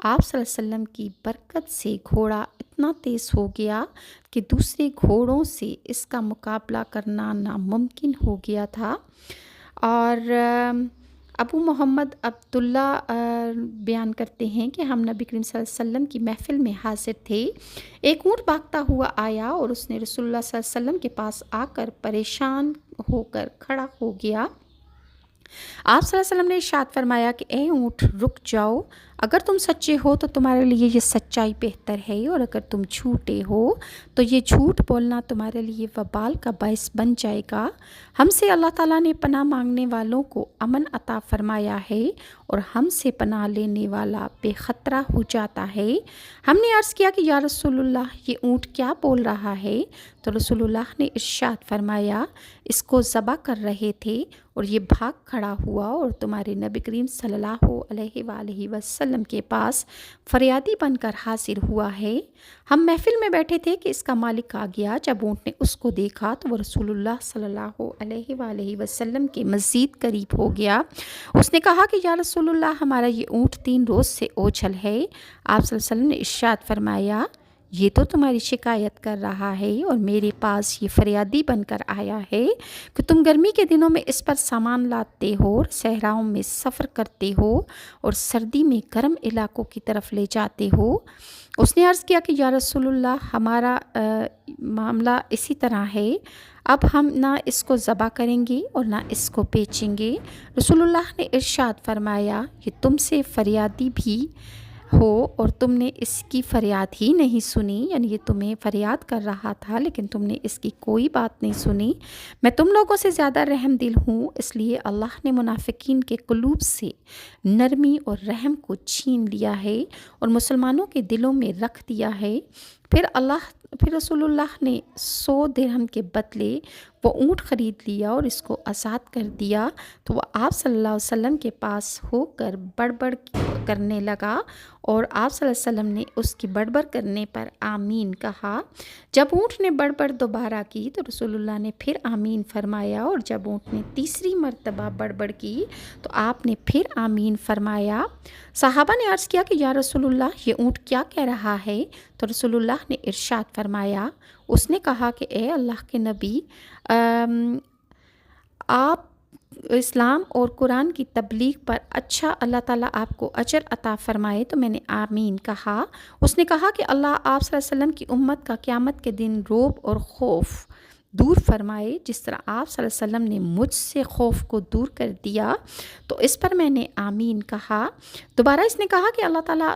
آپ صلی اللہ علیہ وسلم کی برکت سے گھوڑا اتنا تیز ہو گیا کہ دوسرے گھوڑوں سے اس کا مقابلہ کرنا ناممکن ہو گیا تھا۔ اور ابو محمد عبداللہ بیان کرتے ہیں کہ ہم نبی کریم صلی اللہ علیہ وسلم کی محفل میں حاضر تھے۔ ایک اونٹ بھاگتا ہوا آیا اور اس نے رسول اللہ صلی اللہ علیہ وسلم کے پاس آ کر پریشان ہو کر کھڑا ہو گیا۔ آپ صلی اللہ علیہ وسلم نے ارشاد فرمایا کہ اے اونٹ رک جاؤ، اگر تم سچے ہو تو تمہارے لیے یہ سچائی بہتر ہے، اور اگر تم جھوٹے ہو تو یہ جھوٹ بولنا تمہارے لیے وبال کا باعث بن جائے گا۔ ہم سے اللہ تعالیٰ نے پناہ مانگنے والوں کو امن عطا فرمایا ہے، اور ہم سے پناہ لینے والا بے خطرہ ہو جاتا ہے۔ ہم نے عرض کیا کہ یا رسول اللہ، یہ اونٹ کیا بول رہا ہے؟ تو رسول اللہ نے ارشاد فرمایا، اس کو ذبح کر رہے تھے اور یہ بھاگ کھڑا ہوا اور تمہارے نبی کریم صلی اللہ علیہ وآلہ وسلم کے پاس فریادی بن کر حاضر ہوا ہے۔ ہم محفل میں بیٹھے تھے کہ اس کا مالک آ گیا۔ جب اونٹ نے اس کو دیکھا تو وہ رسول اللہ صلی اللہ علیہ وآلہ وسلم کے مزید قریب ہو گیا۔ اس نے کہا کہ یا رسول اللہ، ہمارا یہ اونٹ 3 روز سے اوجھل ہے۔ آپ صلی اللہ علیہ وسلم نے ارشاد فرمایا، یہ تو تمہاری شکایت کر رہا ہے اور میرے پاس یہ فریادی بن کر آیا ہے کہ تم گرمی کے دنوں میں اس پر سامان لاتے ہو اور صحراؤں میں سفر کرتے ہو اور سردی میں گرم علاقوں کی طرف لے جاتے ہو۔ اس نے عرض کیا کہ یا رسول اللہ، ہمارا معاملہ اسی طرح ہے، اب ہم نہ اس کو ذبح کریں گے اور نہ اس کو بیچیں گے۔ رسول اللہ نے ارشاد فرمایا، یہ تم سے فریادی بھی ہو اور تم نے اس کی فریاد ہی نہیں سنی، یعنی یہ تمہیں فریاد کر رہا تھا لیکن تم نے اس کی کوئی بات نہیں سنی۔ میں تم لوگوں سے زیادہ رحم دل ہوں، اس لیے اللہ نے منافقین کے قلوب سے نرمی اور رحم کو چھین لیا ہے اور مسلمانوں کے دلوں میں رکھ دیا ہے۔ پھر رسول اللہ نے 100 درہم کے بدلے وہ اونٹ خرید لیا اور اس کو آزاد کر دیا۔ تو وہ آپ صلی اللہ علیہ وسلم کے پاس ہو کر بڑبڑ کرنے لگا اور آپ صلی اللہ علیہ وسلم نے اس کی بڑبڑ کرنے پر آمین کہا۔ جب اونٹ نے بڑبڑ دوبارہ کی تو رسول اللہ نے پھر آمین فرمایا، اور جب اونٹ نے تیسری مرتبہ بڑبڑ کی تو آپ نے پھر آمین فرمایا۔ صحابہ نے عرض کیا کہ یا رسول اللہ، یہ اونٹ کیا کہہ رہا ہے؟ تو رسول اللہ نے ارشاد فرمایا، اس نے کہا کہ اے اللہ کے نبی، آپ اسلام اور قرآن کی تبلیغ پر اچھا اللہ تعالیٰ آپ کو اجر عطا فرمائے۔ تو میں نے آمین کہا۔ اس نے کہا کہ اللہ آپ صلی اللہ علیہ وسلم کی امت کا قیامت کے دن رعب اور خوف دور فرمائے، جس طرح آپ صلی اللہ علیہ وسلم نے مجھ سے خوف کو دور کر دیا۔ تو اس پر میں نے آمین کہا۔ دوبارہ اس نے کہا کہ اللہ تعالیٰ